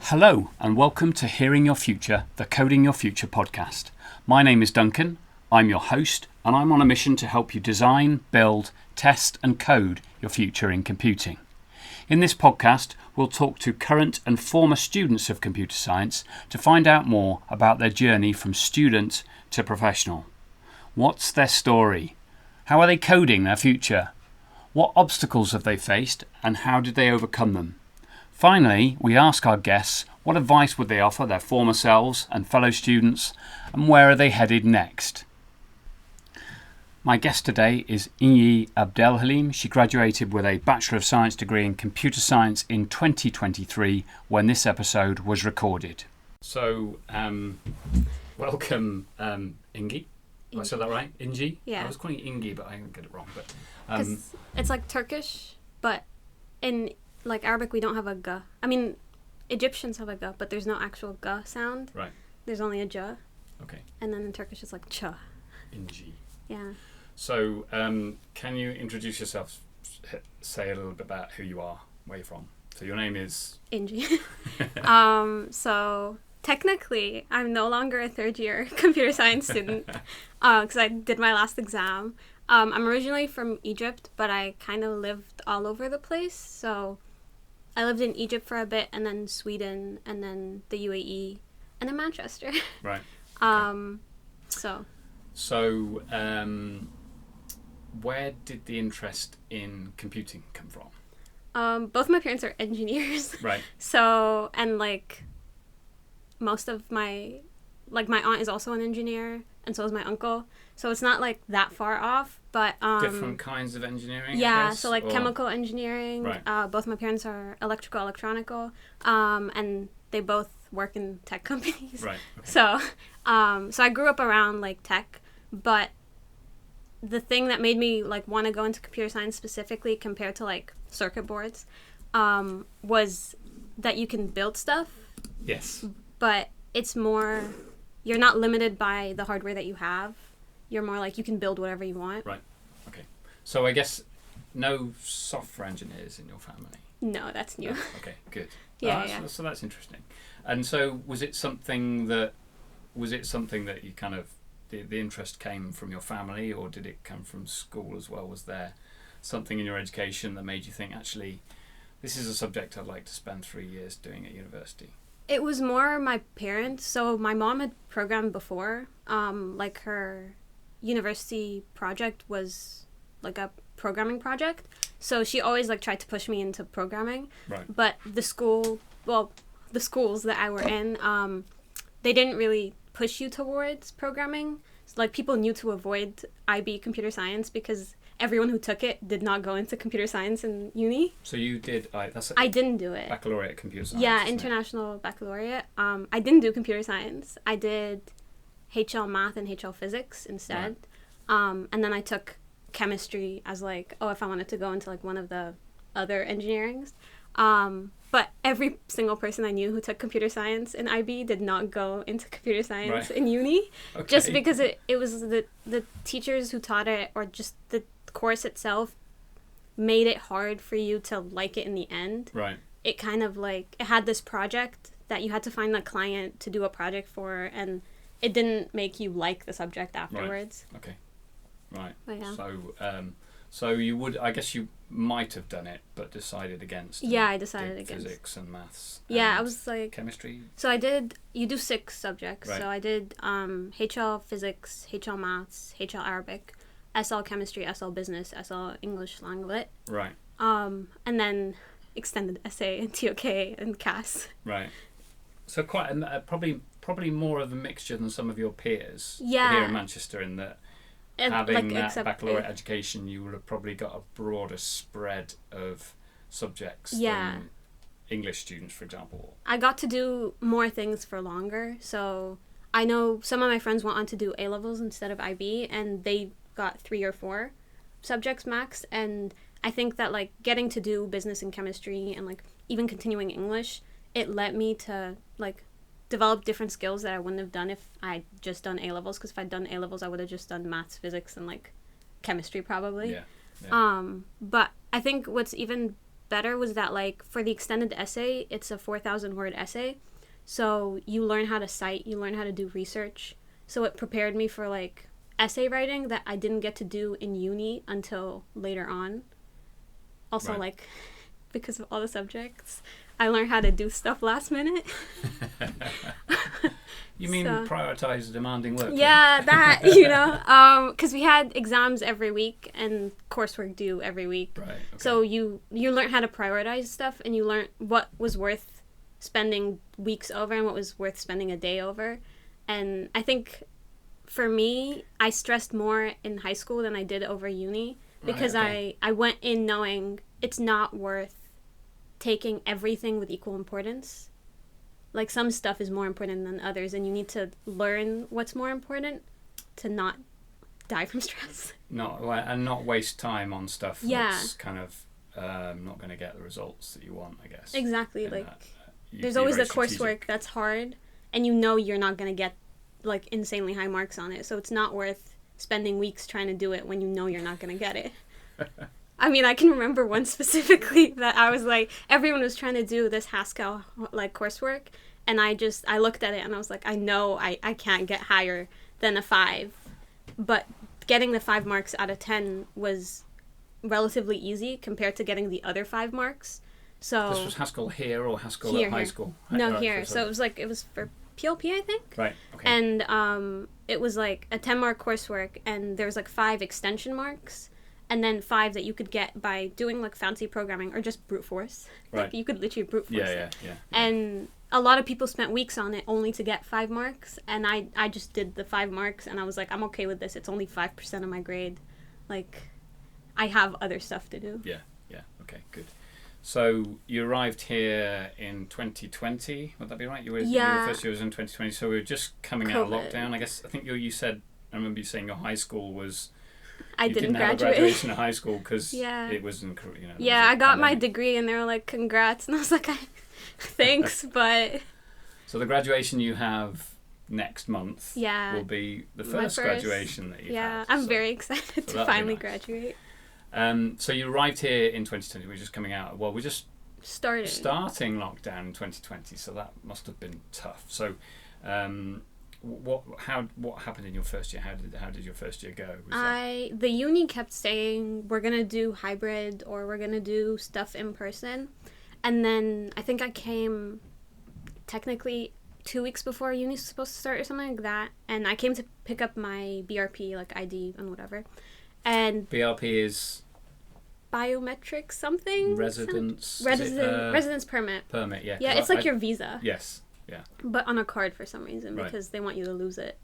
Hello and welcome to Hearing Your Future, the Coding Your Future podcast. My name is Duncan, I'm your host, and I'm on a mission to help you design, build, test and code your future in computing. In this podcast, we'll talk to current and former students of computer science to find out more about their journey from student to professional. What's their story? How are they coding their future? What obstacles have they faced and how did they overcome them? Finally, we ask our guests what advice would they offer their former selves and fellow students, and where are they headed next? My guest today is Ingy Abdelhalim. She graduated with a Bachelor of Science degree in Computer Science in 2023 when this episode was recorded. So, welcome Ingy. I said that right? Ingy? Yeah. I was calling it Ingy, but I didn't get it wrong. But it's like Turkish, but in like Arabic we don't have a g. I mean, Egyptians have a g, but there's no actual g sound. Right. There's only a j. Okay. And then in Turkish it's like ch. Ingy. Yeah. So, can you introduce yourself? Say a little bit about who you are, where you're from. So your name is Ingy. So technically, I'm no longer a third-year computer science student because I did my last exam. I'm originally from Egypt, but I kind of lived all over the place. So I lived in Egypt for a bit, and then Sweden, and then the UAE, and then Manchester. Right. Okay. Where did the interest in computing come from? Both my parents are engineers. Right. So, and most of my aunt is also an engineer, and so is my uncle. So it's not that far off, but different kinds of engineering. Yeah, I guess, so chemical engineering. Right. Both my parents are electronical, and they both work in tech companies. Right. Okay. So I grew up around tech, but the thing that made me want to go into computer science specifically compared to circuit boards was that you can build stuff. Yes. But it's more, you're not limited by the hardware that you have. You're more you can build whatever you want. Right. Okay. So I guess no software engineers in your family. No, that's new. No? Okay. Good. Yeah. So that's interesting. And so was it something that you kind of the interest came from your family, or did it come from school as well? Was there something in your education that made you think, actually, this is a subject I'd like to spend 3 years doing at university? It was more my parents. So my mom had programmed before. Her university project was a programming project. So she always tried to push me into programming. Right. But the schools that I were in, they didn't really push you towards programming. People knew to avoid IB computer science because everyone who took it did not go into computer science in uni. So you did. I didn't do it. Baccalaureate computer science. Yeah, international baccalaureate. I didn't do computer science. I did HL math and HL physics instead. Right. And then I took chemistry as if I wanted to go into one of the other engineerings. But every single person I knew who took computer science in IB did not go into computer science in uni. Okay. Just because it was the teachers who taught it, or just the course itself, made it hard for you to like it in the end. Right. It kind of it had this project that you had to find a client to do a project for, and it didn't make you like the subject afterwards. Right. Okay. Right. But yeah. So you would, I guess you might have done it, but decided against. Yeah, I decided against. Physics and maths. Yeah, I was chemistry. So you do 6 subjects. Right. So I did HL physics, HL maths, HL Arabic, SL chemistry, SL business, SL English lang lit. Right. And then extended essay and TOK and CAS. Right. So quite probably more of a mixture than some of your peers here in Manchester, in that. Having that baccalaureate education, you would have probably got a broader spread of subjects than English students, for example. I got to do more things for longer. So I know some of my friends went on to do A-levels instead of IB, and they got 3 or 4 subjects max. And I think that getting to do business and chemistry and even continuing English, it led me to develop different skills that I wouldn't have done if I'd just done A-levels, because if I'd done A-levels I would have just done maths, physics, and chemistry probably. Yeah. But I think what's even better was that, like, for the extended essay, it's a 4,000 word essay. So you learn how to cite, you learn how to do research. So it prepared me for, like, essay writing that I didn't get to do in uni until later on. Also, Right. like, because of all the subjects, I learned how to do stuff last minute. You mean So- prioritize demanding work? Yeah, that, you know, because we had exams every week and coursework due every week. Right. Okay. So you learn how to prioritize stuff, and you learn what was worth spending weeks over and what was worth spending a day over. And I think for me, I stressed more in high school than I did over uni, because okay. I went in knowing it's not worth taking everything with equal importance. Like, some stuff is more important than others, and you need to learn what's more important to not die from stress. not waste time on stuff Yeah. that's kind of not going to get the results that you want, I guess. Exactly. And Like, that, there's you're always the very coursework strategic. that's hard, and you know you're not going to get, like, insanely high marks on it. So it's not worth spending weeks trying to do it when you know you're not going to get it. I mean, I can remember one specifically that I was like, everyone was trying to do this Haskell, like, coursework, and I looked at it and I was like, I know I can't get higher than a 5, but getting the 5 marks out of 10 was relatively easy compared to getting the other 5 marks. So This was Haskell here or Haskell Here, at high here. school? no, Right, here. So it was for PLP, I think. Right. Okay. And it was like a 10-mark coursework, and there was like 5 extension marks, and then 5 that you could get by doing, like, fancy programming or just brute force. Right. Like, you could literally brute force it. Yeah. And a lot of people spent weeks on it only to get 5 marks, and I just did the 5 marks, and I was like, I'm okay with this. It's only 5% of my grade. Like, I have other stuff to do. Yeah. Okay. Good. So you arrived here in 2020. Would that be right? Your first year was in 2020. So we were just coming out of COVID. lockdown. I guess I think you said. I remember you saying your high school was. I You didn't have a graduate. graduation at high school because Yeah. it was, there Yeah, was a I got my pandemic. degree, and they were like, congrats. And I was like, thanks, but So the graduation you have next month yeah. will be the My first graduation that you've Yeah, had. I'm So- very excited to that'll be finally nice. graduate. So you arrived here in 2020. We're just coming out. Well, we're just Starting. starting lockdown in 2020, so that must have been tough. So, what happened in your first year? How did your first year go? The uni kept saying we're gonna do hybrid or we're gonna do stuff in person, and then I think I came technically 2 weeks before uni's supposed to start or something like that, and I came to pick up my BRP, like, ID and whatever, and BRP is biometric something residence residence permit. permit. Yeah. Yeah, 'cause it's like your visa. Yes. Yeah. But on a card for some reason, Right. because they want you to lose it.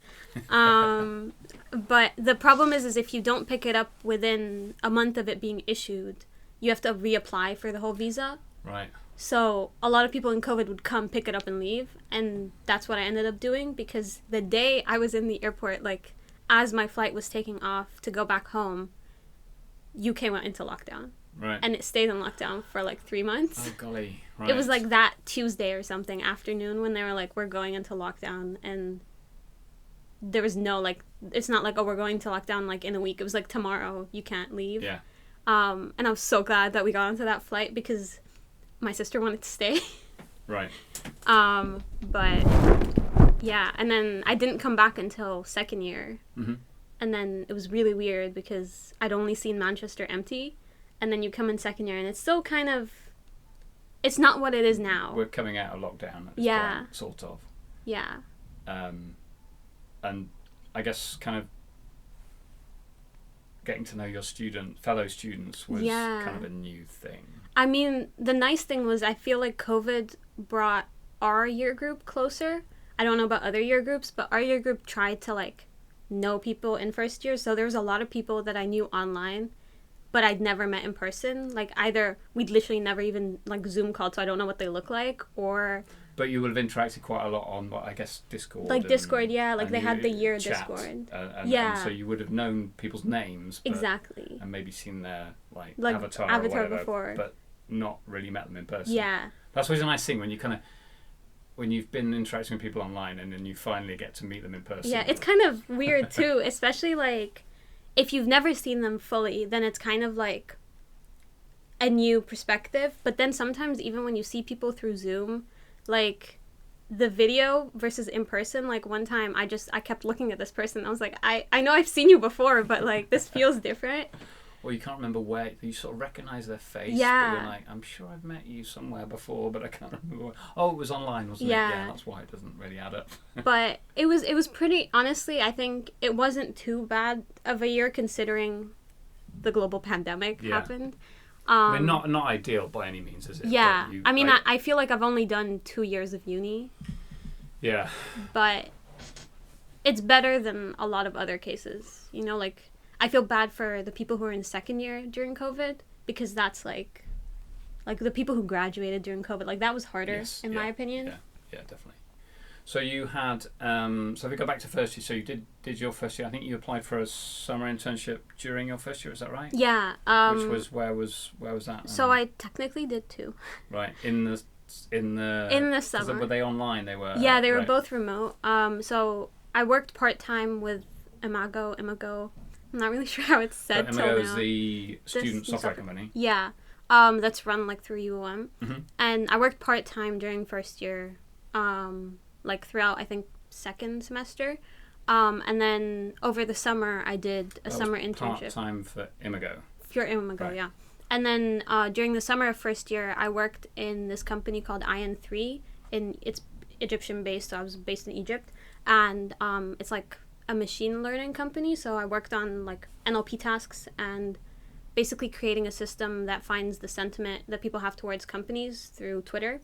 But the problem is if you don't pick it up within a month of it being issued, you have to reapply for the whole visa. Right. So a lot of people in COVID would come, pick it up, and leave. And that's what I ended up doing, because the day I was in the airport, like, as my flight was taking off to go back home, UK went into lockdown. Right. And it stayed in lockdown for like 3 months. Oh golly. Right. It was like that Tuesday or something afternoon when they were like, we're going into lockdown, and there was no, like, it's not like, oh, we're going to lockdown like in a week. It was like, tomorrow you can't leave. Yeah. And I was so glad that we got onto that flight, because my sister wanted to stay. Right. But yeah, and then I didn't come back until second year. Mm-hmm. And then it was really weird because I'd only seen Manchester empty, and then you come in second year and it's still kind of, it's not what it is now. We're coming out of lockdown at this Yeah. point, sort of. Yeah. And I guess kind of getting to know your fellow students was Yeah. kind of a new thing. I mean, the nice thing was I feel like COVID brought our year group closer. I don't know about other year groups, but our year group tried to, like, know people in first year. So there was a lot of people that I knew online, but I'd never met in person. Like, either we'd literally never even, like, Zoom called, so I don't know what they look like, or... But you would have interacted quite a lot on, what I guess, Discord. Like, Discord, yeah. Like, and they had you the year chat, Discord. And so you would have known people's names. But, Exactly. And maybe seen their, like Avatar or whatever, before. but not really met them in person. Yeah. That's always a nice thing when you kind of... When you've been interacting with people online and then you finally get to meet them in person. Yeah, it's kind of weird, too. Especially, like, if you've never seen them fully, then it's kind of like... a new perspective. But then sometimes even when you see people through Zoom, like the video versus in person, like one time I kept looking at this person. I was like, I know I've seen you before, but like this feels different. Well, you can't remember where. You sort of recognise their face, Yeah. but you're like, I'm sure I've met you somewhere before, but I can't remember where. Oh, it was online, wasn't it? Yeah. Yeah, that's why it doesn't really add up. But it was pretty, honestly, I think it wasn't too bad of a year considering the global pandemic happened. I mean, not ideal by any means, is it? Yeah. But I mean, I feel like I've only done 2 years of uni. Yeah. But it's better than a lot of other cases. You know, like, I feel bad for the people who were in second year during COVID, because that's like the people who graduated during COVID, like that was harder in my opinion. Yeah, definitely. So you had, so if we go back to first year, so you did your first year, I think you applied for a summer internship during your first year, is that right? Yeah. Which was, where was that? So I technically did 2. Right, in the summer. Were they online? They were. Yeah, they were both remote. So I worked part-time with Imago. I'm not really sure how it's said till now. Imago is the student software company. Yeah. That's run like through UOM. Mm-hmm. And I worked part-time during first year, like throughout, I think, second semester. And then over the summer, I did a summer internship. Part-time for Imago. For Imago, right. yeah. And then during the summer of first year, I worked in this company called IN3. It's Egyptian-based, so I was based in Egypt. And it's like a machine learning company, so I worked on like NLP tasks and basically creating a system that finds the sentiment that people have towards companies through Twitter.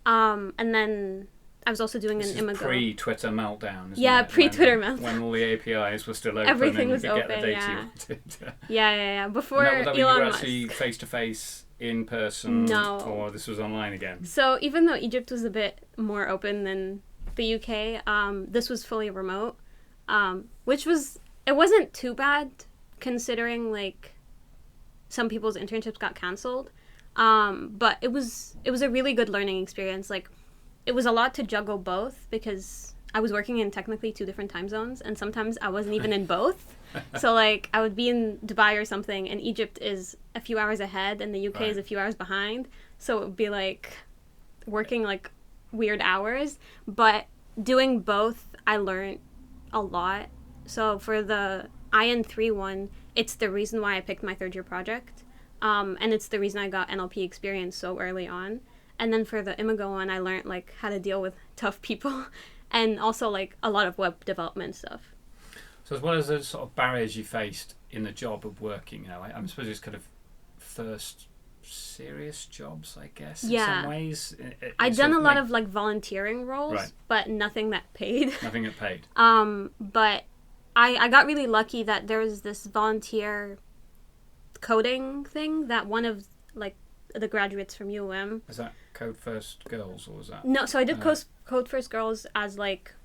And then I was also doing an Imago. Pre-Twitter meltdown, isn't yeah, it? pre-Twitter meltdown. When all the APIs were still open. Everything and was you could open, get the data yeah. you wanted. Yeah. Before that Elon you were Musk. actually face-to-face in person? No. Or this was online again? So even though Egypt was a bit more open than the UK, this was fully remote, which it wasn't too bad considering like some people's internships got canceled, but it was a really good learning experience. Like it was a lot to juggle both because I was working in technically 2 different time zones, and sometimes I wasn't even in both. So like I would be in Dubai or something, and Egypt is a few hours ahead and the UK is a few hours behind, so it would be like working like weird hours. But doing both, I learned a lot. So for the IN3 one, it's the reason why I picked my 3rd year project, and it's the reason I got NLP experience so early on. And then for the Imago one, I learned like how to deal with tough people and also like a lot of web development stuff. So as well as the sort of barriers you faced in the job of working, I suppose it's kind of first serious jobs, I guess, in some ways. I'd done a lot of like volunteering roles, but nothing that paid. Nothing that paid. But I got really lucky that there was this volunteer coding thing that one of like the graduates from UOM. Is that Code First Girls, or was that? No, so I did Code First Girls as like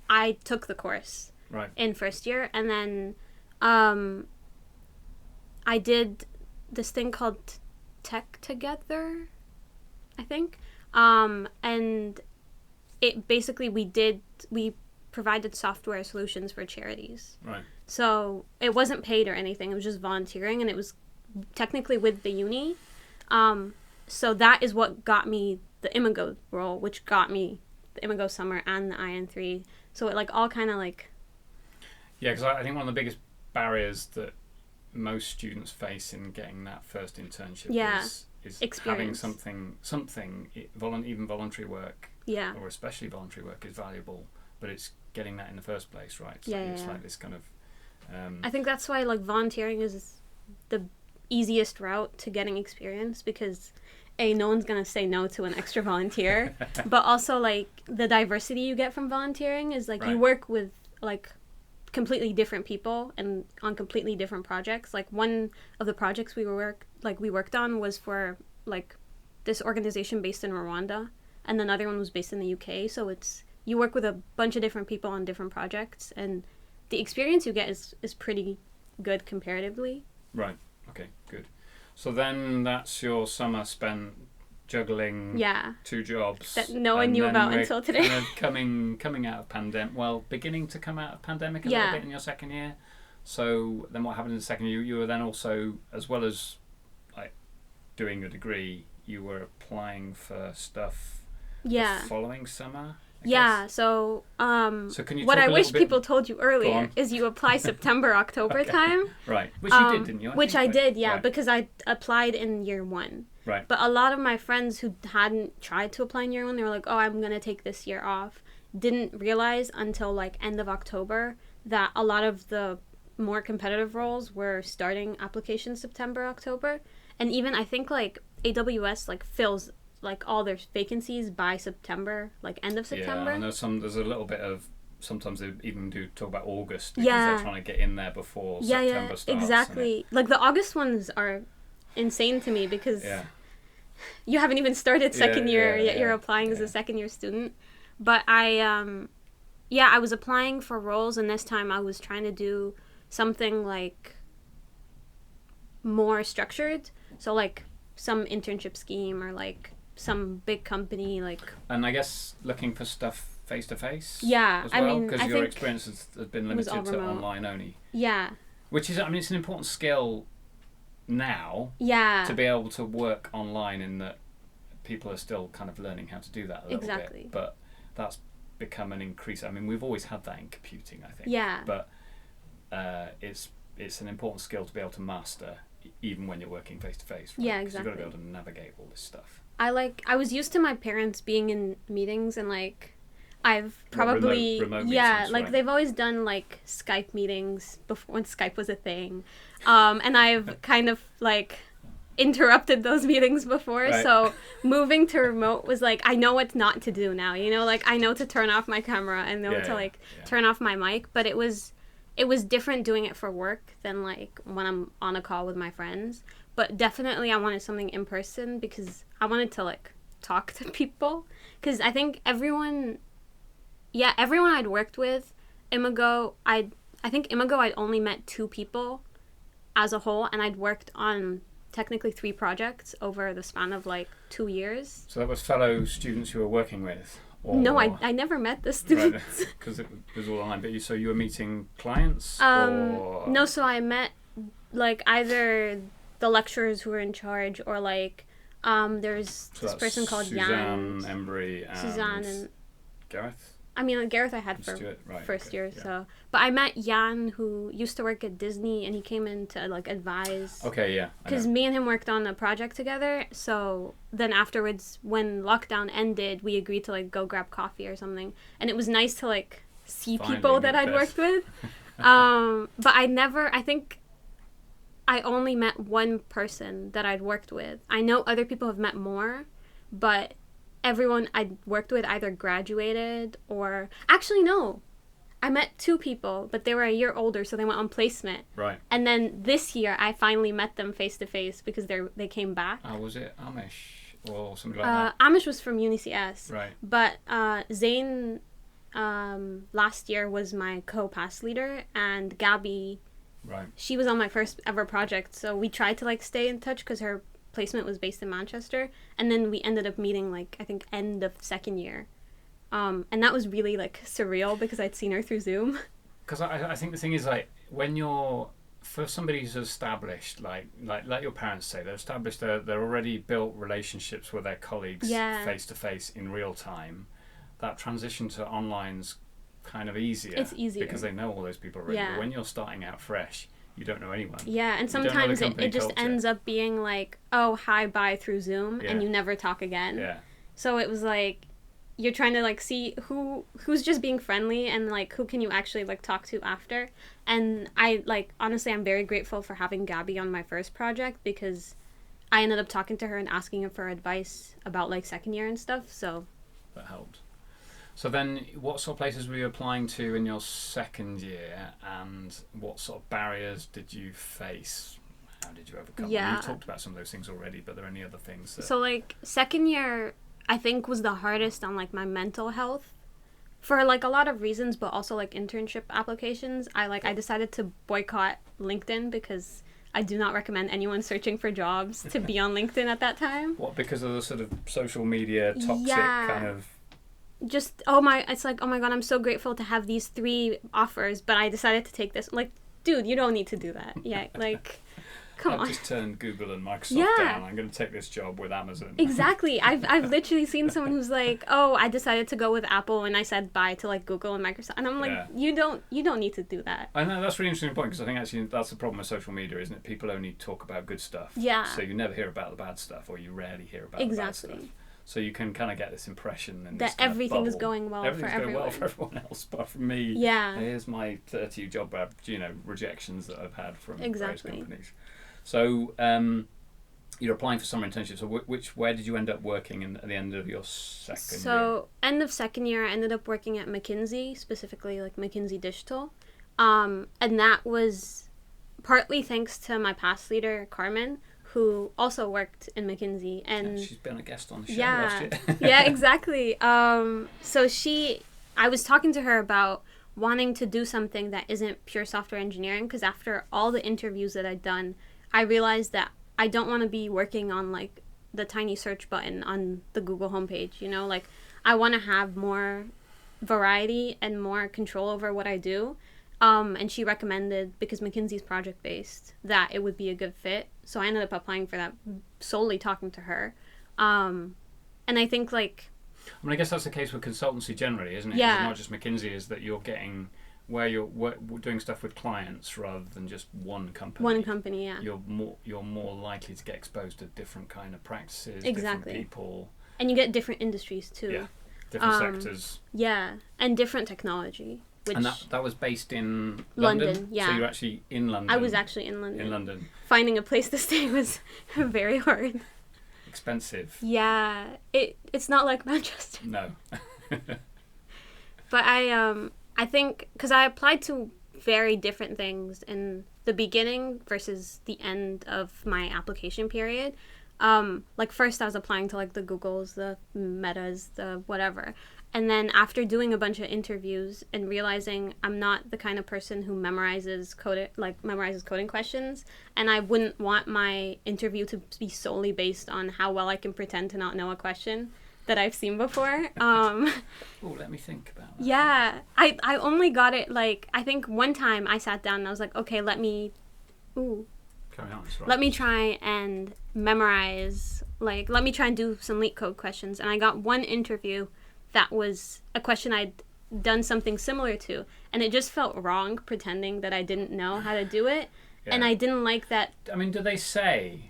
I took the course in first year, and then I did this thing called Tech Together, I think, and it basically we provided software solutions for charities. Right. So it wasn't paid or anything. It was just volunteering, and it was technically with the uni. So that is what got me the Imago role, which got me the Imago summer and the IN3. So it like all kind of like... Yeah, because I think one of the biggest barriers that most students face in getting that first internship is having something even voluntary work, or especially voluntary work, is valuable, but it's getting that in the first place, right? So it's like this kind of... I think that's why like volunteering is the easiest route to getting experience, because no one's gonna say no to an extra volunteer, but also like the diversity you get from volunteering is like you work with like completely different people and on completely different projects. Like one of the projects we worked on was for like this organization based in Rwanda, and another one was based in the UK. So it's you work with a bunch of different people on different projects, and the experience you get is pretty good comparatively. Right. Okay, good. So then that's your summer spent juggling 2 jobs that no one knew about until today. Kind of coming out of pandemic. Well, beginning to come out of pandemic a little bit in your second year. So then what happened in the second year? You were then also, as well as like doing your degree, you were applying for stuff Yeah. the following summer? Yeah, so So can you what talk I a wish little bit- people told you Go earlier on. is you apply September, October Okay. time. Right, which you did, didn't you? Which think, I right? did, yeah, Right. because I applied in year 1. Right. But a lot of my friends who hadn't tried to apply in year 1, they were like, oh, I'm going to take this year off. Didn't realize until like end of October that a lot of the more competitive roles were starting applications September, October. And even I think like AWS like fills like all their vacancies by September, like end of September. Yeah, I know there's a little bit of, sometimes they even do talk about August because Yeah. they're trying to get in there before Yeah, September starts. exactly. Like the August ones are insane to me because Yeah. you haven't even started second year yet. You're applying as yeah. a second year student. But I was applying for roles, and this time I was trying to do something like more structured. So like some internship scheme or like some big company like. And I guess looking for stuff face to face. Yeah, as I well, mean, because I your think experience has been it was limited all to remote. online only. Yeah. Which is, I mean, it's an important skill now Yeah. to be able to work online, in that people are still kind of learning how to do that a little Exactly. bit. But that's become an increase. I mean, we've always had that in computing, I think. Yeah. But it's an important skill to be able to master, even when you're working face to face. Yeah, 'Cause exactly. You've got to be able to navigate all this stuff. I was used to my parents being in meetings, and like I've probably remote yeah, meetings, like right. they've always done like Skype meetings before when Skype was a thing. And I've kind of like interrupted those meetings before, Right. so moving to remote was like I know what not to do now, you know, like I know to turn off my camera and know to like turn off my mic, but it was different doing it for work than like when I'm on a call with my friends. But definitely I wanted something in person because I wanted to like talk to people, because I think everyone I'd worked with, Imago, I think Imago I'd only met 2 people as a whole, and I'd worked on technically 3 projects over the span of like 2 years. So that was fellow students you were working with? Or... No, I never met the students. Because it was all online. But so you were meeting clients? Or... No, so I met like either the lecturers who were in charge, or like there's this person called Suzanne, Jan. Embry, and Suzanne and Gareth? I mean, like, Gareth I had for Stuart, right, first year, yeah. so. But I met Jan, who used to work at Disney, and he came in to, like, advise. Okay, yeah. Because me and him worked on a project together, so then afterwards, when lockdown ended, we agreed to, like, go grab coffee or something. And it was nice to, like, see Finally people that meet I'd Beth. worked with. But I think I only met one person that I'd worked with. I know other people have met more, but everyone I'd worked with either graduated or... Actually, no. I met 2 people, but they were a year older, so they went on placement. Right. And then this year, I finally met them face-to-face because they came back. Was it Amish or something like that? Amish was from UniCS. Right. But Zane, last year, was my co-pass leader, and Gabby... Right. She was on my first ever project, so we tried to like stay in touch because her placement was based in Manchester, and then we ended up meeting like I think end of second year, and that was really like surreal because I'd seen her through Zoom. Because I think the thing is, like, when you're, for somebody who's established, like your parents say, they're established, they're already built relationships with their colleagues face to face in real time. That transition to online's kind of easier. It's easier because they know all those people already. Yeah. But when you're starting out fresh, you don't know anyone. Yeah, and You don't know the sometimes company it just culture. ends up being like, oh, hi, bye through Zoom, and Yeah. you never talk again. Yeah. So it was like, you're trying to like see who's just being friendly and like who can you actually like talk to after. And I like, honestly, I'm very grateful for having Gabby on my first project because I ended up talking to her and asking her for advice about like second year and stuff. So That helped. So then, what sort of places were you applying to in your second year, and what sort of barriers did you face? How did you overcome them? Yeah. You've talked about some of those things already, but are there any other things that... So like second year I think was the hardest on like my mental health for like a lot of reasons, but also like internship applications. I decided to boycott LinkedIn because I do not recommend anyone searching for jobs to be on LinkedIn at that time. What, because of the sort of social media toxic Yeah. kind of... Just it's like, oh my god, I'm so grateful to have these 3 offers, but I decided to take this. Like, dude, you don't need to do that. Yeah, like come I've on. just turned Google and Microsoft Yeah. down. I'm going to take this job with Amazon. Exactly. I've literally seen someone who's like, oh, I decided to go with Apple and I said bye to like Google and Microsoft, and I'm like, Yeah. you don't need to do that. I know, that's a really interesting point, because I think actually that's the problem with social media, isn't it? People only talk about good stuff. Yeah. So you never hear about the bad stuff, or you rarely hear about Exactly. the bad stuff. So you can kind of get this impression and That this kind of everything is bubble. going well Everything's for going well everyone. for everyone else, apart from me. Yeah. Here's my 30 job rejections that I've had from Exactly. various companies. So you're applying for summer internship. So where did you end up working at the end of your second year? So end of second year, I ended up working at McKinsey, specifically like McKinsey Digital, and that was partly thanks to my past leader Carmen, who also worked in McKinsey, and She's been a guest on the show last year. yeah, exactly. So I was talking to her about wanting to do something that isn't pure software engineering, because after all the interviews that I'd done, I realized that I don't want to be working on like the tiny search button on the Google homepage, like I want to have more variety and more control over what I do. And she recommended, because McKinsey's project based, that it would be a good fit. So I ended up applying for that solely talking to her. And I think like... I guess that's the case with consultancy generally, isn't it? Yeah. It's not just McKinsey, is that you're getting where you're doing stuff with clients rather than just one company. One company, yeah. You're more likely to get exposed to different kind of practices, Exactly. different people. And you get different industries too. Yeah, different sectors. Yeah, and different technology. Which And that was based in London, yeah. So you're actually in London. I was actually in London. In London. Finding a place to stay was very hard. Expensive. Yeah, it's not like Manchester. No. But I think, because I applied to very different things in the beginning versus the end of my application period. Like first I was applying to like the Googles, the Metas, the whatever. And then after doing a bunch of interviews and realizing I'm not the kind of person who memorizes coding questions, and I wouldn't want my interview to be solely based on how well I can pretend to not know a question that I've seen before. Oh, let me think about that. Yeah, I only got it like, I think one time I sat down and I was like, okay, let me Carry on, it's right. let me try and memorize, like, let me try and do some leak code questions. And I got one interview that was a question I'd done something similar to, and it just felt wrong pretending that I didn't know how to do it. Yeah. And I didn't like that. I mean, do they say,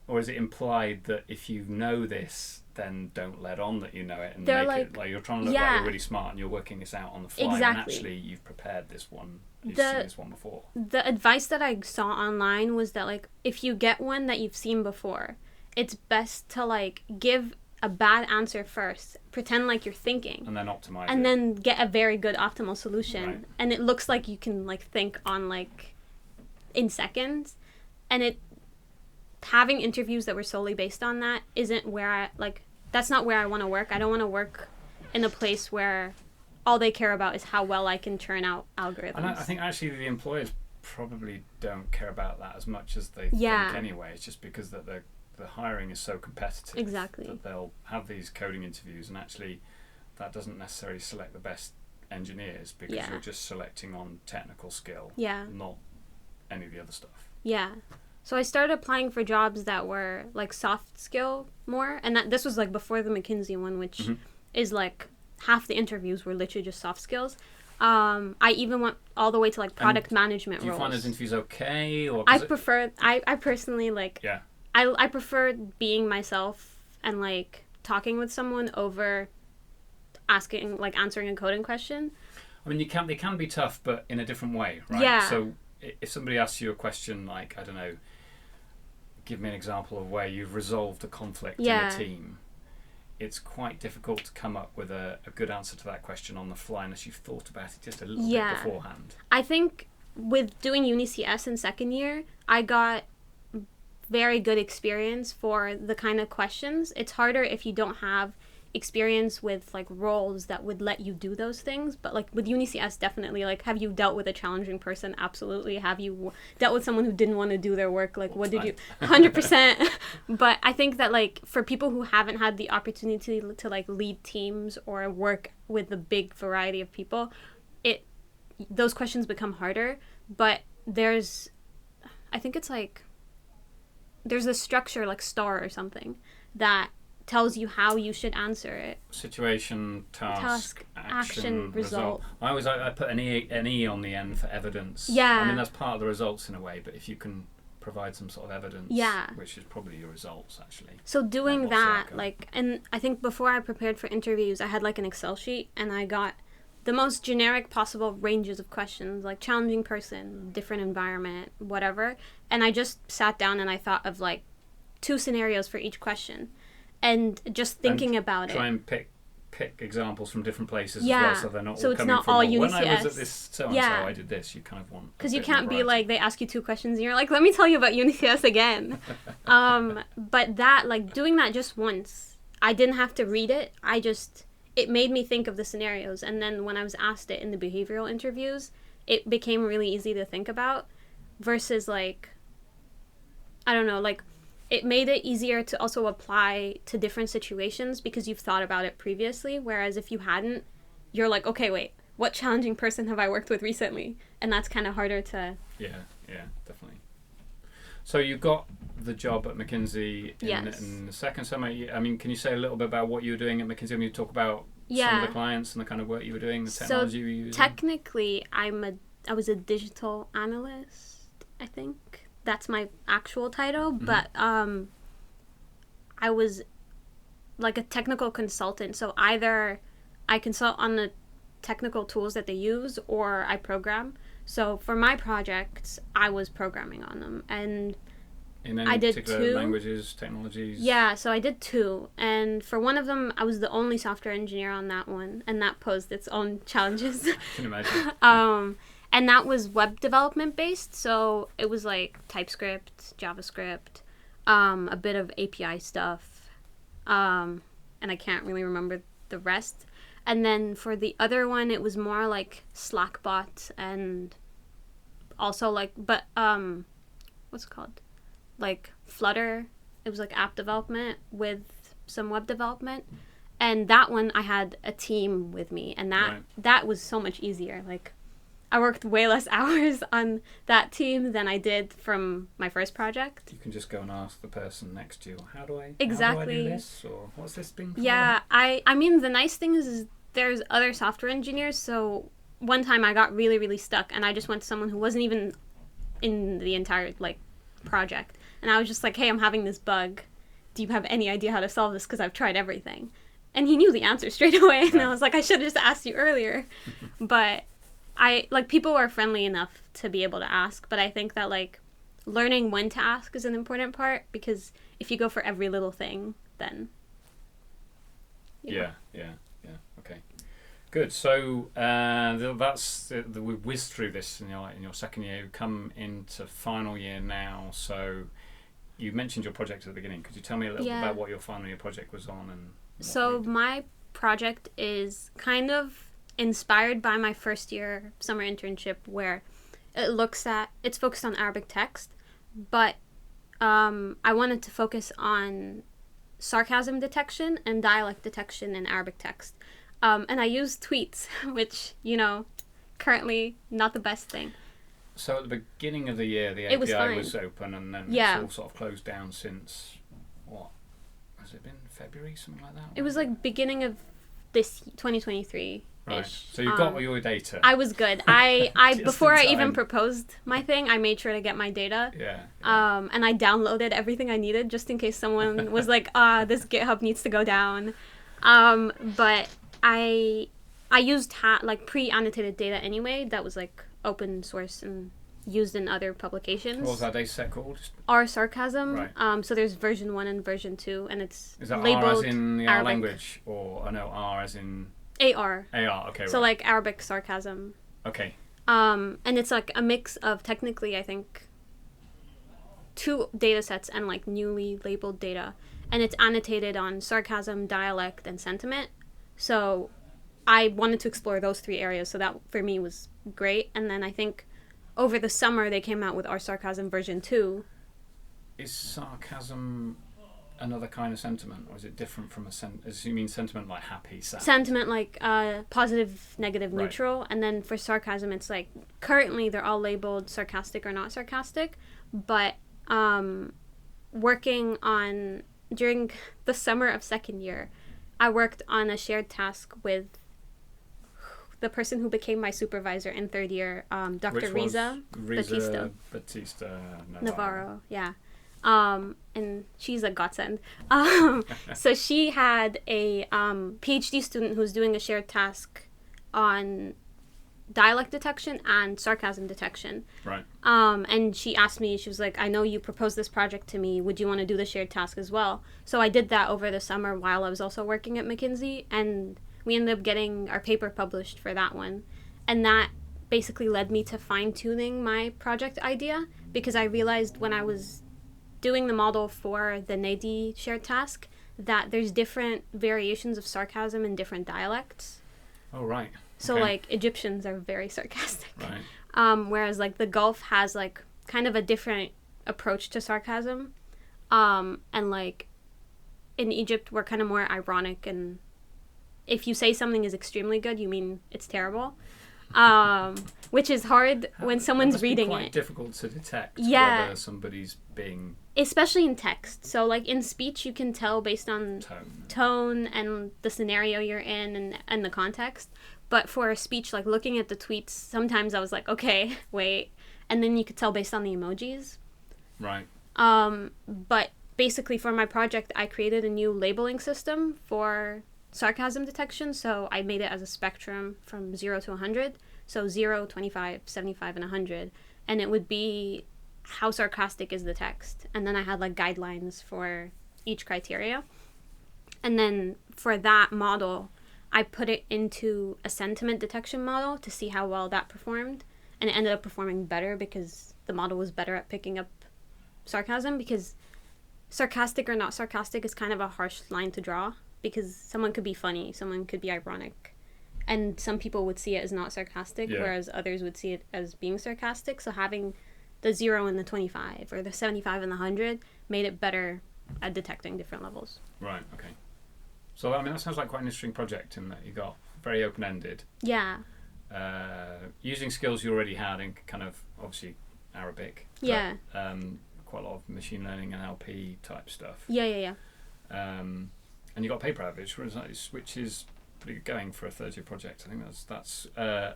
or is it implied that if you know this, then don't let on that you know it, and They're make like, it like you're trying to look like you're really smart and you're working this out on the fly, and Exactly. actually you've prepared this one, you've seen this one before. The advice that I saw online was that, like, if you get one that you've seen before, it's best to, like, give a bad answer first, pretend like you're thinking, And then optimize and it. then get a very good optimal solution. Right. And it looks like you can, like, think on, like, in seconds. And having interviews that were solely based on that isn't where that's not where I want to work. I don't want to work in a place where all they care about is how well I can churn out algorithms. And I think actually the employers probably don't care about that as much as they Yeah. think anyway. It's just because that the hiring is so competitive. Exactly. That they'll have these coding interviews, and actually that doesn't necessarily select the best engineers, because Yeah. you're just selecting on technical skill, Yeah. not any of the other stuff. Yeah. So I started applying for jobs that were like soft skill more, and this was like before the McKinsey one, which Mm-hmm. is like half the interviews were literally just soft skills. I even went all the way to like product management Do you roles. find those interviews okay? Or I personally like, yeah. I prefer being myself and like talking with someone over answering a coding question. I mean, they can be tough, but in a different way, right? Yeah. So if somebody asks you a question like, I don't know, give me an example of where you've resolved a conflict in a team, it's quite difficult to come up with a good answer to that question on the fly unless you've thought about it just a little bit beforehand. I think with doing UniCS in second year, I got very good experience for the kind of questions. It's harder if you don't have experience with like roles that would let you do those things, but like with UniCS, definitely, like, have you dealt with a challenging person? Absolutely. Have you dealt with someone who didn't want to do their work? Like, what did you 100%. But I think that, like, for people who haven't had the opportunity to like lead teams or work with a big variety of people, those questions become harder. But there's I think it's like, there's a structure like STAR or something that tells you how you should answer it. Situation, task, action, result. I put an E on the end for evidence. Yeah. I mean, that's part of the results in a way, but if you can provide some sort of evidence, yeah, which is probably your results actually. So doing that, like, and I think before I prepared for interviews, I had like an Excel sheet, and I got the most generic possible ranges of questions, like challenging person, different environment, whatever. And I just sat down and I thought of like 2 scenarios for each question, and just thinking about it. Try and pick examples from different places yeah. as well, so they're not so all it's coming not from all when UCS. I was at this so and yeah. so I did this. You kind of want, because you can't be like, they ask you 2 questions and you're like, let me tell you about UCS again. But that, like, doing that just once, I didn't have to read it. It made me think of the scenarios, and then when I was asked it in the behavioral interviews, it became really easy to think about, versus like, I don't know, like, it made it easier to also apply to different situations because you've thought about it previously, whereas if you hadn't, you're like, okay, wait, what challenging person have I worked with recently? And that's kind of harder to... Yeah, definitely. So you got the job at McKinsey in the second summer. I mean, can you say a little bit about what you were doing at McKinsey when you talk about some of the clients and the kind of work you were doing, the technology you were using? Technically, I was a digital analyst, I think. That's my actual title, but I was like a technical consultant. So either I consult on the technical tools that they use, or I program. So for my projects, I was programming on them, and in any particular languages, technologies? Yeah, so I did 2, and for one of them, I was the only software engineer on that one, and that posed its own challenges. I can imagine. And that was web development based, so it was like TypeScript, JavaScript, a bit of API stuff, and I can't really remember the rest. And then for the other one, it was more like Slackbot, and also like, but what's it called? Like Flutter. It was like app development with some web development. And that one, I had a team with me, and that was so much easier. Like, I worked way less hours on that team than I did from my first project. You can just go and ask the person next to you, how do I do this? Or what's this thing for? Yeah, I mean, the nice thing is there's other software engineers, so one time I got really, really stuck, and I just went to someone who wasn't even in the entire, like, project. And I was just like, hey, I'm having this bug. Do you have any idea how to solve this? Because I've tried everything. And he knew the answer straight away, and I was like, I should have just asked you earlier. But people are friendly enough to be able to ask, but I think that, like, learning when to ask is an important part, because if you go for every little thing, then... Yeah. Okay. Good. So we've whizzed through this in your second year. You've come into final year now. So you mentioned your project at the beginning. Could you tell me a little bit about what your final year project was on? So my project is kind of inspired by my first year summer internship, where it's focused on Arabic text, but I wanted to focus on sarcasm detection and dialect detection in Arabic text. And I used tweets, which, currently not the best thing. So at the beginning of the year, the API was open, and then it's all sort of closed down since, what? Has it been February, something like that? It was like beginning of this 2023. Right. So you got all your data. I was good. I before I even proposed my thing, I made sure to get my data. Yeah. And I downloaded everything I needed just in case someone was like, this GitHub needs to go down. But I used pre-annotated data anyway. That was like open source and used in other publications. What was that data set called? R sarcasm. Right. So there's version 1 and version 2, and it's is that labeled R as in the R Arabic. language, or R as in AR. Okay. So like Arabic sarcasm. Okay. And it's like a mix of, technically, I think, 2 data sets and like newly labeled data, and it's annotated on sarcasm, dialect, and sentiment. So I wanted to explore those 3 areas, so that for me was great. And then I think over the summer they came out with our sarcasm version 2. Is sarcasm another kind of sentiment, or is it different from you mean sentiment like happy, sad? Sentiment like positive, negative, Right. neutral. And then for sarcasm, it's like currently they're all labeled sarcastic or not sarcastic. But working on, during the summer of second year, I worked on a shared task with the person who became my supervisor in third year, Dr. Riza Batista Navarro. Yeah. And she's a godsend. So she had a PhD student who was doing a shared task on dialect detection and sarcasm detection. Right. And she asked me, she was like, I know you proposed this project to me. Would you want to do the shared task as well? So I did that over the summer while I was also working at McKinsey, and we ended up getting our paper published for that one. And that basically led me to fine-tuning my project idea, because I realized when I was doing the model for the NADI shared task that there's different variations of sarcasm in different dialects. Oh, right. So, Okay. like, Egyptians are very sarcastic. Right. Whereas, like, the Gulf has, like, kind of a different approach to sarcasm. And, like, in Egypt, we're kind of more ironic, and if you say something is extremely good, you mean it's terrible. Which is hard when someone's reading it. It must be quite difficult to detect Yeah. whether somebody's being... Especially in text. So, like, in speech, you can tell based on tone and the scenario you're in and the context. But for a speech, like, looking at the tweets, sometimes I was like, okay, wait. And then you could tell based on the emojis. Right. But basically, for my project, I created a new labeling system for sarcasm detection. So I made it as a spectrum from 0 to 100. So 0, 25, 75, and 100. And it would be how sarcastic is the text. And then I had, like, guidelines for each criteria. And then for that model, I put it into a sentiment detection model to see how well that performed. And it ended up performing better because the model was better at picking up sarcasm, because sarcastic or not sarcastic is kind of a harsh line to draw, because someone could be funny, someone could be ironic, and some people would see it as not sarcastic, whereas others would see it as being sarcastic. So having the 0 and the 25 or the 75 and the 100 made it better at detecting different levels. Right, okay. So, I mean, that sounds like quite an interesting project in that you got very open-ended. Yeah. Using skills you already had in kind of, obviously, Arabic. Yeah. But, quite a lot of machine learning and NLP type stuff. Yeah. And you got a paper out of it, which is pretty good going for a third-year project. I think that's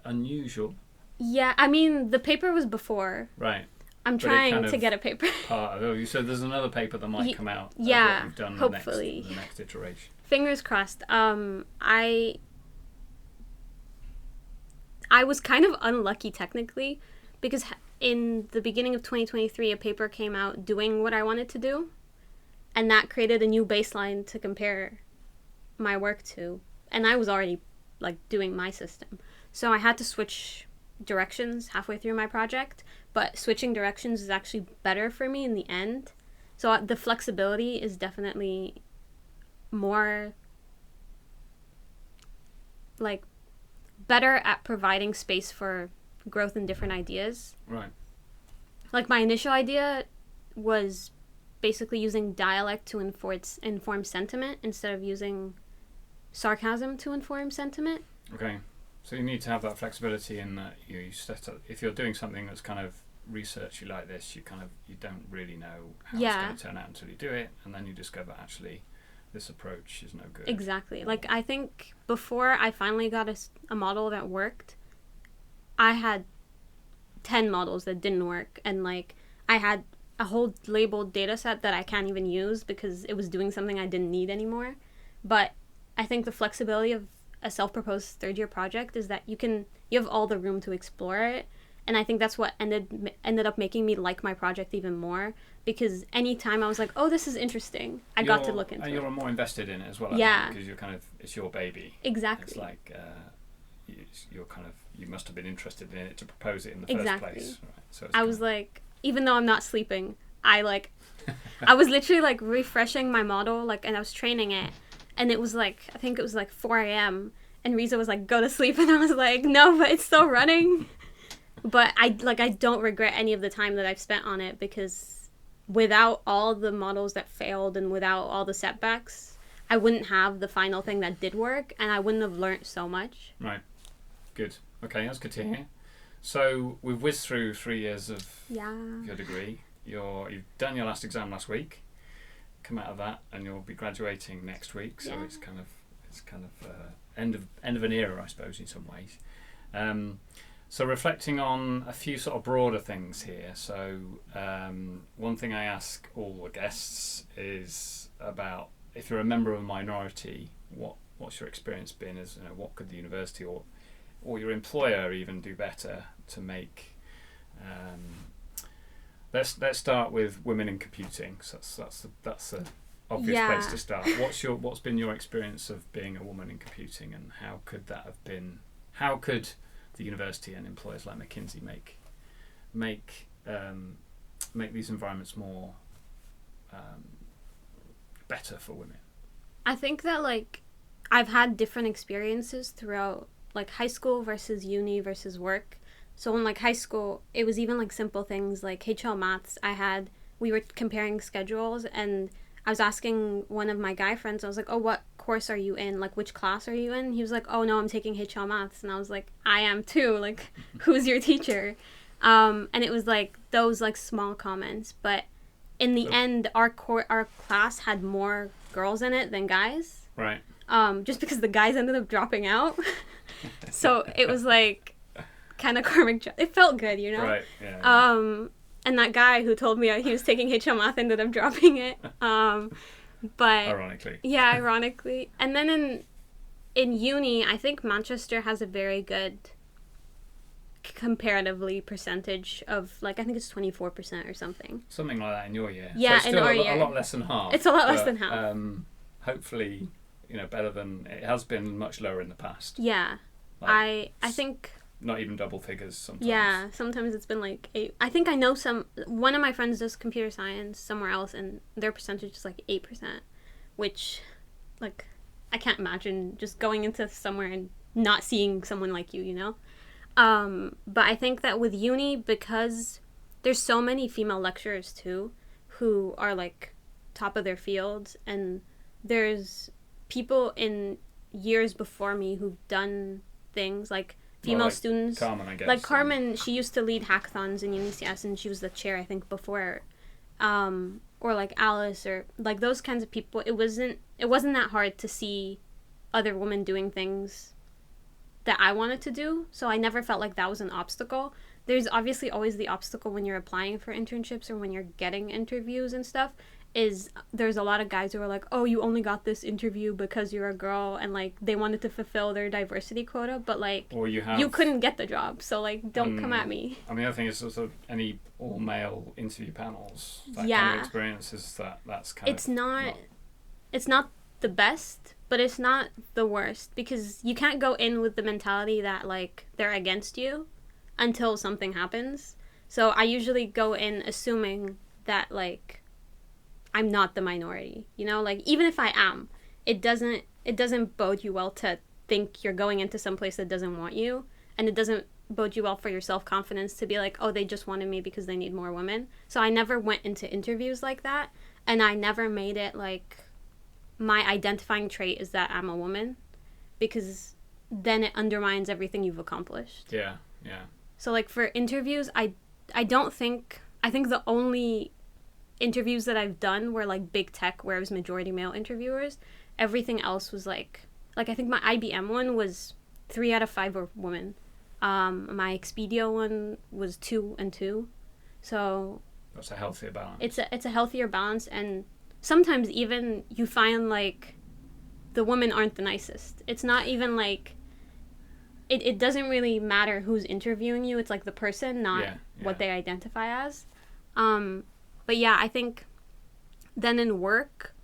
unusual. Yeah, I mean, the paper was before. Right. I'm trying to get a paper. So there's another paper that might come out. Yeah, of what you've done hopefully. The next iteration. Fingers crossed. I was kind of unlucky technically, because in the beginning of 2023, a paper came out doing what I wanted to do, and that created a new baseline to compare my work to. And I was already, like, doing my system. So I had to switch directions halfway through my project, but switching directions is actually better for me in the end. So the flexibility is definitely more, like, better at providing space for growth in different ideas. Right. Like, my initial idea was basically using dialect to inform sentiment instead of using sarcasm to inform sentiment. Okay. So you need to have that flexibility in that you set up, if you're doing something that's kind of researchy like this, you don't really know how it's going to turn out until you do it, and then you discover actually this approach is no good. Exactly. Like, I think before I finally got a model that worked, I had 10 models that didn't work, and, like, I had a whole labeled data set that I can't even use because it was doing something I didn't need anymore. But I think the flexibility of a self-proposed third-year project is that you have all the room to explore it, and I think that's what ended up making me like my project even more, because anytime I was like, oh, this is interesting, I got to look into it. You're more invested in it as well, because you're kind of, it's your baby. Exactly. It's like you must have been interested in it to propose it in the first place. Right. So I was like, even though I'm not sleeping, I was literally, like, refreshing my model, like, and I was training it. And it was like, I think it was like 4 a.m. And Riza was like, go to sleep. And I was like, no, but it's still running. But I don't regret any of the time that I've spent on it, because without all the models that failed and without all the setbacks, I wouldn't have the final thing that did work, and I wouldn't have learned so much. Right. Good. Okay, that's good to hear. So we've whizzed through 3 years of your degree. You've done your last exam last week. Come out of that, and you'll be graduating next week. So it's kind of end of an era, I suppose, in some ways. So reflecting on a few sort of broader things here. So one thing I ask all the guests is about, if you're a member of a minority, what's your experience been? As what could the university or your employer even do better to make? Let's start with women in computing. So that's the obvious place to start. What's been your experience of being a woman in computing, and how could that have been? How could the university and employers like McKinsey make these environments more better for women? I think that I've had different experiences throughout high school versus uni versus work. So in high school, it was even simple things like HL maths. We were comparing schedules, and I was asking one of my guy friends, I was like, oh, what course are you in? Which class are you in? He was like, oh no, I'm taking HL maths. And I was like, I am too. Who's your teacher? And it was those small comments. But in the end, our class had more girls in it than guys. Right. Just because the guys ended up dropping out. So it was kind of karmic. It felt good, Right. Yeah. And that guy who told me he was taking HL math ended up dropping it. But ironically. Yeah, ironically. And then in uni, I think Manchester has a very good comparatively percentage of I think it's 24% or something. Something like that in your year. Yeah, so it's in still our year. A lot less than half. It's a lot less than half. Hopefully, better than it has been much lower in the past. Yeah. I think not even double figures sometimes. Yeah, sometimes it's been 8. I think I know one of my friends does computer science somewhere else, and their percentage is 8%, which I can't imagine just going into somewhere and not seeing someone like you. But I think that with uni, because there's so many female lecturers too who are top of their field, and there's people in years before me who've done things female students. Carmen, I guess. Carmen, she used to lead hackathons in UCS, and she was the chair, I think, before. Or Alice, or those kinds of people. It wasn't that hard to see other women doing things that I wanted to do, so I never felt like that was an obstacle. There's obviously always the obstacle when you're applying for internships or when you're getting interviews and stuff, is there's a lot of guys who are like, oh, you only got this interview because you're a girl, and they wanted to fulfill their diversity quota, but or you couldn't get the job, so don't come at me. I mean, the other thing is also any all male interview panels, that kind of experience is that's kind it's not the best, but it's not the worst, because you can't go in with the mentality that they're against you until something happens. So I usually go in assuming that I'm not the minority, even if I am, it doesn't bode you well to think you're going into some place that doesn't want you, and it doesn't bode you well for your self-confidence to be oh, they just wanted me because they need more women. So I never went into interviews like that, and I never made it my identifying trait is that I'm a woman, because then it undermines everything you've accomplished. Yeah. So for interviews, I think the only interviews that I've done were big tech, where it was majority male interviewers. Everything else was I think my IBM one was 3 out of 5 were women. My Expedia one was 2 and 2. So that's a healthier balance. It's a healthier balance, and sometimes even you find the women aren't the nicest. It's not even it doesn't really matter who's interviewing you. It's the person, not what they identify as. But yeah, I think then in work,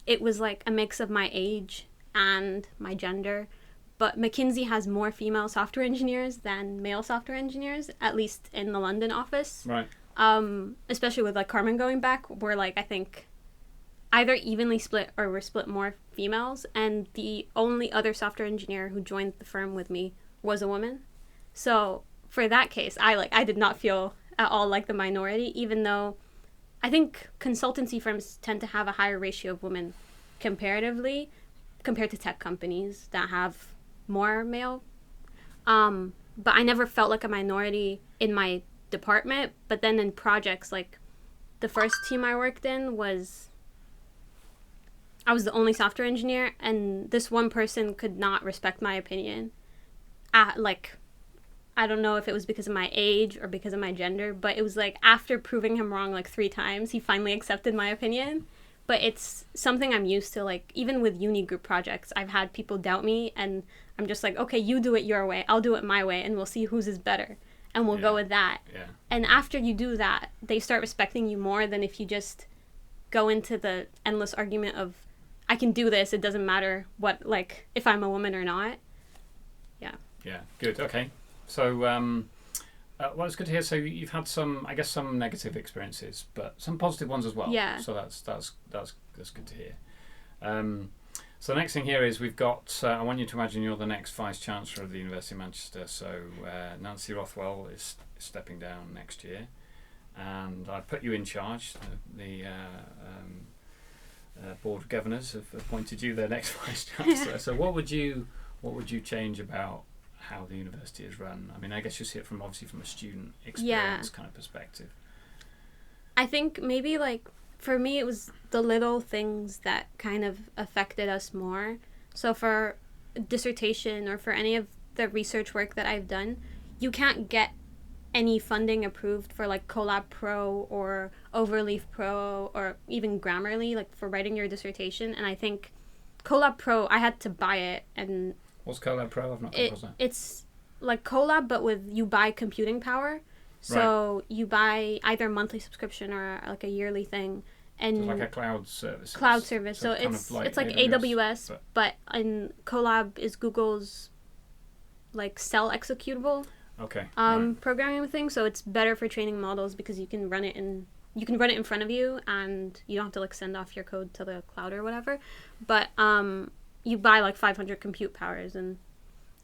it was a mix of my age and my gender. But McKinsey has more female software engineers than male software engineers, at least in the London office. Right. Especially with Carmen going back, we're I think either evenly split or we're split more females. And the only other software engineer who joined the firm with me was a woman. So for that case, I did not feel at all like the minority, even though I think consultancy firms tend to have a higher ratio of women comparatively compared to tech companies that have more male. But I never felt like a minority in my department. But then in projects, like the first team I worked in I was the only software engineer, and this one person could not respect my opinion. I don't know if it was because of my age or because of my gender, but it was like after proving him wrong like 3 times, he finally accepted my opinion. But it's something I'm used to. Like, even with uni group projects, I've had people doubt me, and I'm just like, okay, you do it your way, I'll do it my way, and we'll see whose is better, and we'll go with that. Yeah. And after you do that, they start respecting you more than if you just go into the endless argument of, I can do this, it doesn't matter what, like, if I'm a woman or not. Yeah. Yeah, good. Okay. So, well, it's good to hear. So you've had some negative experiences, but some positive ones as well. Yeah. So that's good to hear. So the next thing here is we've got. I want you to imagine you're the next Vice Chancellor of the University of Manchester. So Nancy Rothwell is stepping down next year, and I put you in charge. The Board of Governors have appointed you their next Vice Chancellor. So what would you change about how the university is run? I mean, I guess you see it from a student experience kind of perspective. I think maybe, like, for me, it was the little things that kind of affected us more. So for dissertation or for any of the research work that I've done, you can't get any funding approved for like Colab Pro or Overleaf Pro or even Grammarly, like for writing your dissertation. And I think Colab Pro, I had to buy it. And what's Colab Pro? I've not come across that. It's like Colab, but with you buy computing power. So you buy either a monthly subscription or like a yearly thing. And so it's like a cloud service. So it's like AWS, but in Colab is Google's like cell executable programming thing. So it's better for training models because you can run it in front of you, and you don't have to like send off your code to the cloud or whatever. But you buy like 500 compute powers, and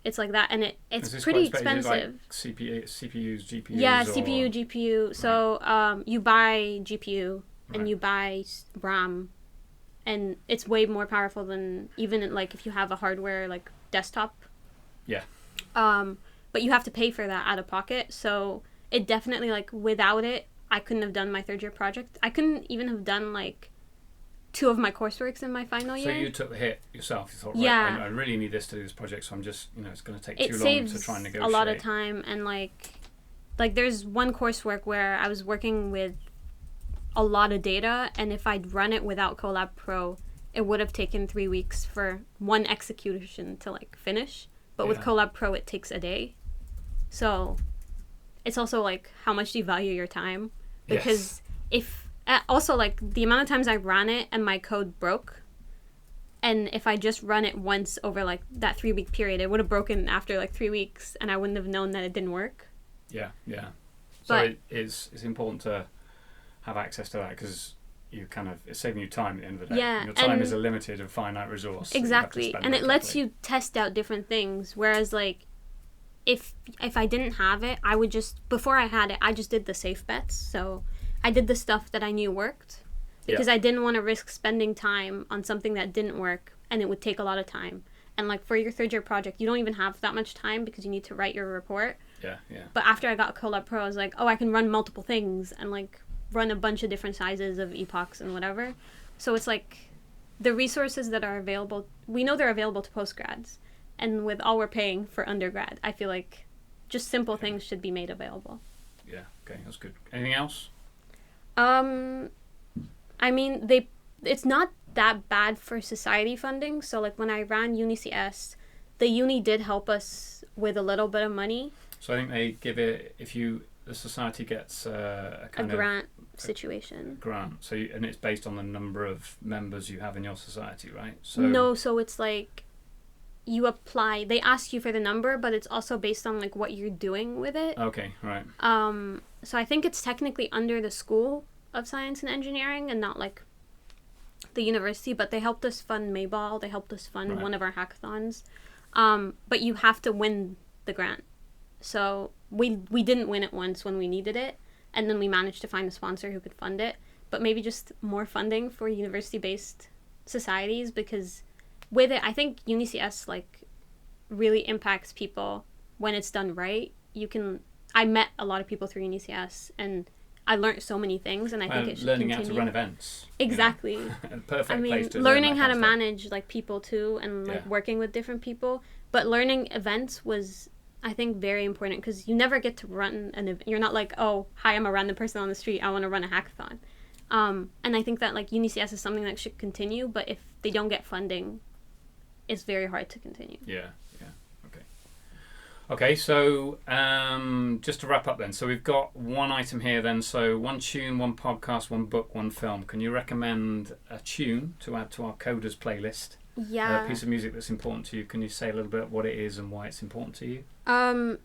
it's like that, and it's pretty expensive. Like CPUs, GPUs. Yeah, CPU, GPU. Right. So you buy GPU and you buy RAM, and it's way more powerful than even like if you have a hardware like desktop. Yeah. But you have to pay for that out of pocket. So it definitely, like, without it, I couldn't have done my 3rd year project. I couldn't even have done like 2 of my courseworks in my final year. So you took the hit yourself. You thought, I really need this to do this project, so I'm just, it's going to take too long to try and negotiate. A lot of time, and like there's one coursework where I was working with a lot of data, and if I'd run it without Colab Pro, it would have taken 3 weeks for one execution to like finish. But with Colab Pro, it takes a day. So it's also like, how much do you value your time? Because also, like, the amount of times I ran it and my code broke, and if I just run it once over like that 3-week period, it would have broken after like 3 weeks, and I wouldn't have known that it didn't work. Yeah. So it's important to have access to that, because it's saving you time at the end of the day. Yeah, your time is a limited and finite resource. Exactly, and it lets you test out different things. Whereas like, if I didn't have it, I would just, before I had it, I just did the safe bets. So I did the stuff that I knew worked, because I didn't want to risk spending time on something that didn't work, and it would take a lot of time. And like for your 3rd year project, you don't even have that much time because you need to write your report. Yeah. But after I got Colab Pro, I was like, I can run multiple things and like run a bunch of different sizes of epochs and whatever. So it's like the resources that are available, we know they're available to postgrads. And with all we're paying for undergrad, I feel like just simple things should be made available. Yeah, okay, that's good. Anything else? I mean, it's not that bad for society funding. So like when I ran UniCS, the uni did help us with a little bit of money. So I think they give it, the society gets a grant situation. Grant. So and it's based on the number of members you have in your society, right? So it's like you apply, they ask you for the number, but it's also based on like what you're doing with it. Okay, right. So I think it's technically under the School of Science and Engineering and not like the university, but they helped us fund Mayball, they helped us fund one of our hackathons. But you have to win the grant. So we didn't win it once when we needed it, and then we managed to find a sponsor who could fund it. but maybe just more funding for university-based societies, because with it, I think UniCS like really impacts people when it's done right. I met a lot of people through UniCS, and I learned so many things, and I think it should learning continue. how to run events. Exactly. Perfect place to learning learn how to kind of stuff. manage like people too, and like working with different people. But learning events was, I think, very important, because you never get to run an event. You're not like, oh, hi, I'm a random person on the street, I want to run a hackathon. And I think that like UniCS is something that should continue, but if they don't get funding, it's very hard to continue. Yeah. Okay, so just to wrap up then, so we've got one item here then, so one tune, one podcast, one book, one film. Can you recommend a tune to add to our Coders playlist? Yeah. A piece of music that's important to you. Can you say a little bit what it is and why it's important to you?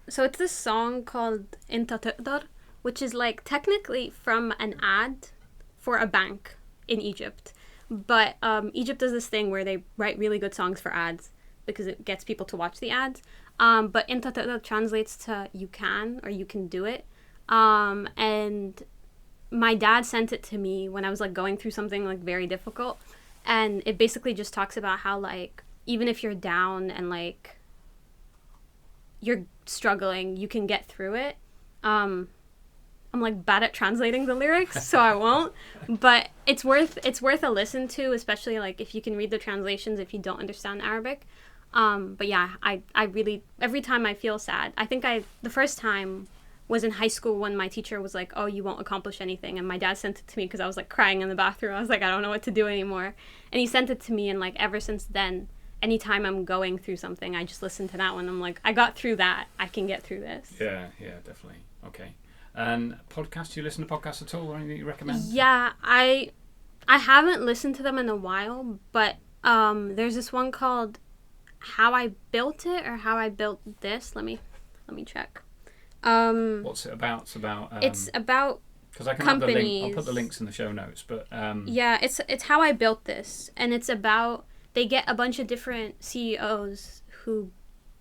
So it's this song called IN3, which is like technically from an ad for a bank in Egypt. But Egypt does this thing where they write really good songs for ads because it gets people to watch the ads. But IN3 translates to you can, or you can do it. And my dad sent it to me when I was like going through something like very difficult. And it basically just talks about how like, even if you're down and like you're struggling, you can get through it. I'm like bad at translating the lyrics, so I won't. But it's worth a listen to, especially like if you can read the translations if you don't understand Arabic. But yeah, I really, every time I feel sad, I think the first time was in high school when my teacher was like, oh, you won't accomplish anything. And my dad sent it to me because I was like crying in the bathroom. I was like, I don't know what to do anymore. And he sent it to me, and like ever since then, anytime I'm going through something, I just listen to that one. I'm like, I got through that. I can get through this. Yeah, definitely. Okay. And podcasts, do you listen to podcasts at all, or anything you recommend? Yeah, I haven't listened to them in a while, but there's this one called How I Built It, or How I Built This. Let me check. What's it about? It's about because I can companies. I'll put the links in the show notes, but yeah, it's How I Built This, and it's about, they get a bunch of different CEOs who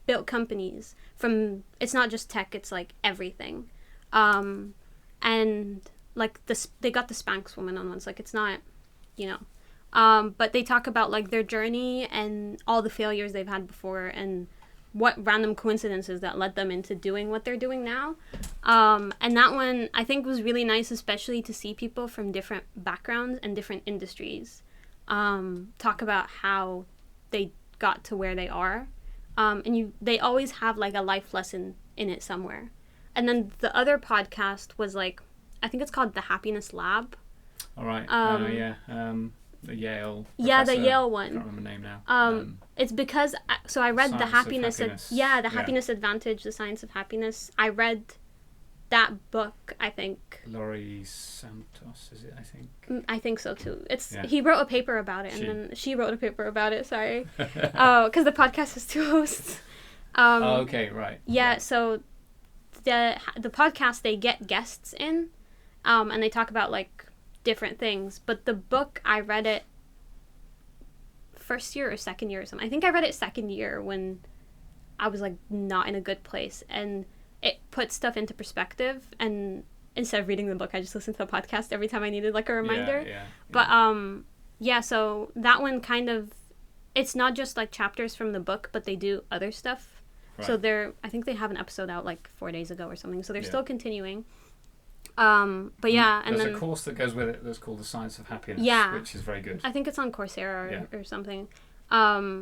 built companies from, it's not just tech, it's like everything, and like they got the Spanx woman on once, like it's not, but they talk about like their journey and all the failures they've had before, and what random coincidences that led them into doing what they're doing now. And that one I think was really nice, especially to see people from different backgrounds and different industries talk about how they got to where they are. And they always have like a life lesson in it somewhere. And then the other podcast was like, I think it's called The Happiness Lab. All right. The Yale. Yeah, the Yale one. I can't remember the name now. It's because I read The Happiness. Happiness Advantage, The Science of Happiness. I read that book. I think Laurie Santos, is it? I think so too. He wrote a paper about it, and then she wrote a paper about it. Sorry, because the podcast has two hosts. Okay, right. Yeah, so the podcast, they get guests in, and they talk about like different things. But the book, I read it first year or second year or something. I think I read it second year when I was like not in a good place, and it put stuff into perspective. And instead of reading the book, I just listened to the podcast every time I needed like a reminder. But so that one kind of, it's not just like chapters from the book, but they do other stuff. Right. So I think they have an episode out like 4 days ago or something, so they're still continuing. But yeah, and there's a course that goes with it that's called The Science of Happiness, which is very good. I think it's on Coursera or something. I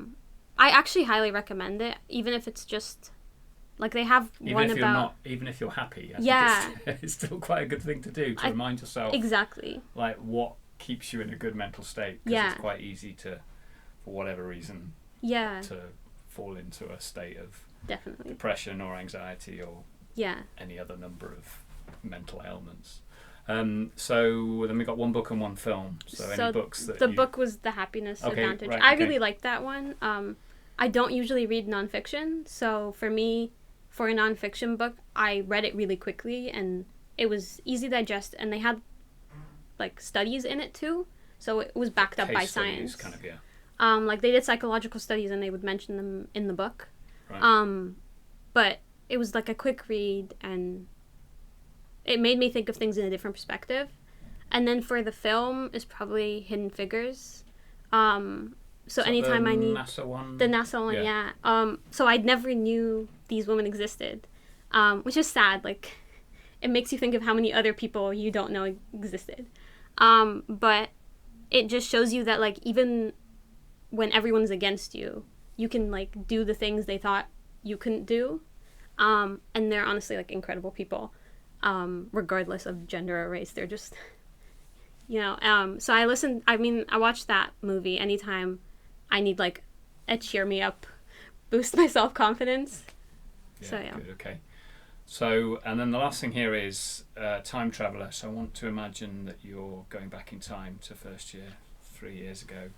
actually highly recommend it, even if it's just like they have one about even if you're happy. I think it's still quite a good thing to do, to remind yourself exactly like what keeps you in a good mental state, because it's quite easy to, for whatever reason, to fall into a state of depression or anxiety or any other number of mental ailments. So then we got one book and one film. So any books that book was The Happiness Advantage. Right, I really liked that one. I don't usually read nonfiction, so for me, for a nonfiction book, I read it really quickly, and it was easy to digest, and they had like studies in it too, so it was backed up by science. Kind of, like they did psychological studies, and they would mention them in the book. Right. But it was like a quick read, and it made me think of things in a different perspective. And then for the film is probably Hidden Figures. So Is that anytime the I need NASA one? the NASA one, yeah. So I never knew these women existed, which is sad. Like, it makes you think of how many other people you don't know existed. But it just shows you that, like, even when everyone's against you, you can, like, do the things they thought you couldn't do. And they're honestly, like, incredible people, regardless of gender or race. They're just, you know. So I watch that movie anytime I need, like, a cheer me up, boost my self-confidence. Yeah, So, yeah. Good, okay. So, and then the last thing here is time traveller. So I want to imagine that you're going back in time to first year, 3 years ago.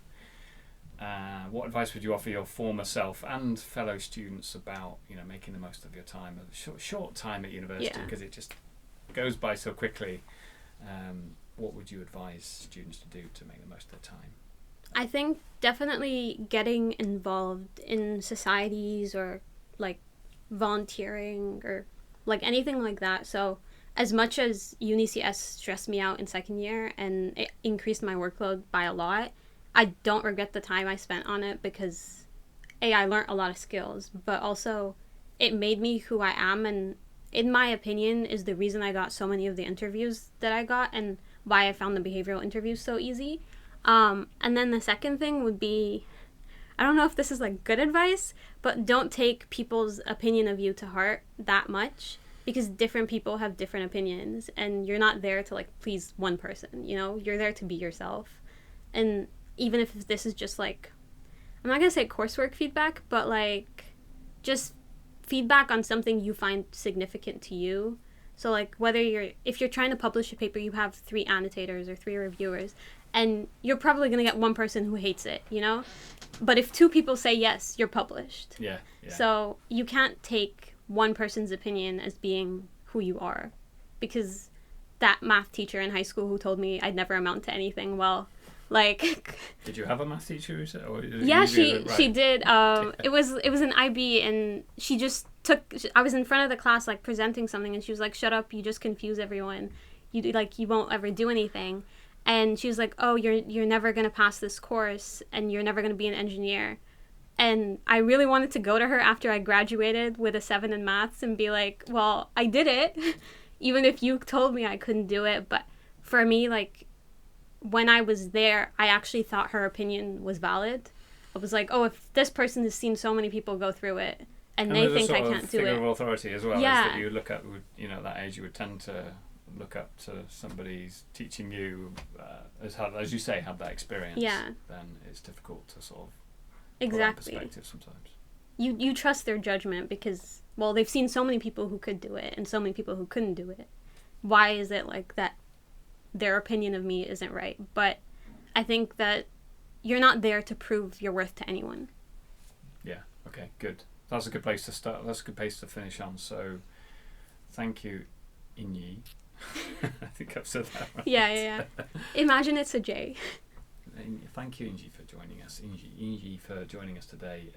What advice would you offer your former self and fellow students about, you know, making the most of your time, a short time at university, because it just goes by so quickly. What would you advise students to do to make the most of their time? I think definitely getting involved in societies or, like, volunteering or, like, anything like that. So as much as Uni CS stressed me out in second year and it increased my workload by a lot, I don't regret the time I spent on it because, A, I learned a lot of skills, but also it made me who I am, and in my opinion is the reason I got so many of the interviews that I got and why I found the behavioral interviews so easy. And then the second thing would be, I don't know if this is, like, good advice, but don't take people's opinion of you to heart that much, because different people have different opinions and you're not there to, like, please one person, you know? You're there to be yourself. And even if this is just, like, I'm not gonna say coursework feedback, but, like, just feedback on something you find significant to you. So, like, if you're trying to publish a paper, you have 3 annotators or 3 reviewers, and you're probably gonna get one person who hates it, you know? But if 2 people say yes, you're published. Yeah. So you can't take one person's opinion as being who you are, because that math teacher in high school who told me I'd never amount to anything, well, like... Did you have a math teacher? Yeah, she did. It was an IB, and she just I was in front of the class, like, presenting something, and she was like, shut up, you just confuse everyone. You won't ever do anything. And she was like, oh, you're never going to pass this course, and you're never going to be an engineer. And I really wanted to go to her after I graduated with a 7 in maths and be like, well, I did it, even if you told me I couldn't do it. But for me, like, when I was there, I actually thought her opinion was valid. I was like, oh, if this person has seen so many people go through it, and they think I can't do it. Figure of authority as well, yeah. is that you look at, you know, at that age you would tend to look up to somebody's teaching you, as you say, have that experience. Yeah. Then it's difficult to sort of exactly put that in perspective sometimes. You trust their judgment because, well, they've seen so many people who could do it and so many people who couldn't do it. Why is it like that? Their opinion of me isn't right. But I think that you're not there to prove your worth to anyone. Yeah. Okay. Good. That's a good place to start. That's a good place to finish on. So, thank you, Ingy. I think I've said that right. Yeah. Imagine it's a J. Thank you, Ingy, for joining us. Ingy for joining us today.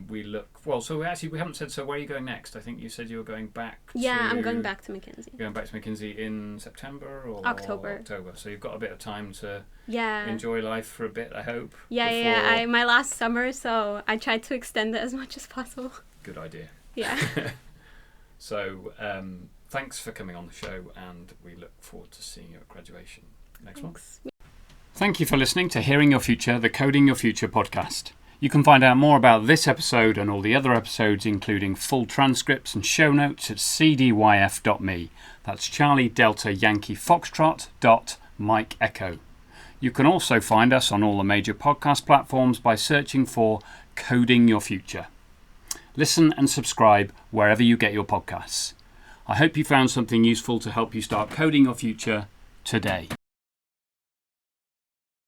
We look well. So we haven't said. So where are you going next? I think you said you were going back. I'm going back to McKinsey. Going back to McKinsey in September or October. So you've got a bit of time to enjoy life for a bit, I hope. Yeah. My last summer, so I tried to extend it as much as possible. Good idea. Yeah. So thanks for coming on the show, and we look forward to seeing you at graduation next month. Thank you for listening to Hearing Your Future, the Coding Your Future podcast. You can find out more about this episode and all the other episodes, including full transcripts and show notes, at cdyf.me. That's Charlie Delta Yankee Foxtrot Mike Echo. You can also find us on all the major podcast platforms by searching for Coding Your Future. Listen and subscribe wherever you get your podcasts. I hope you found something useful to help you start coding your future today.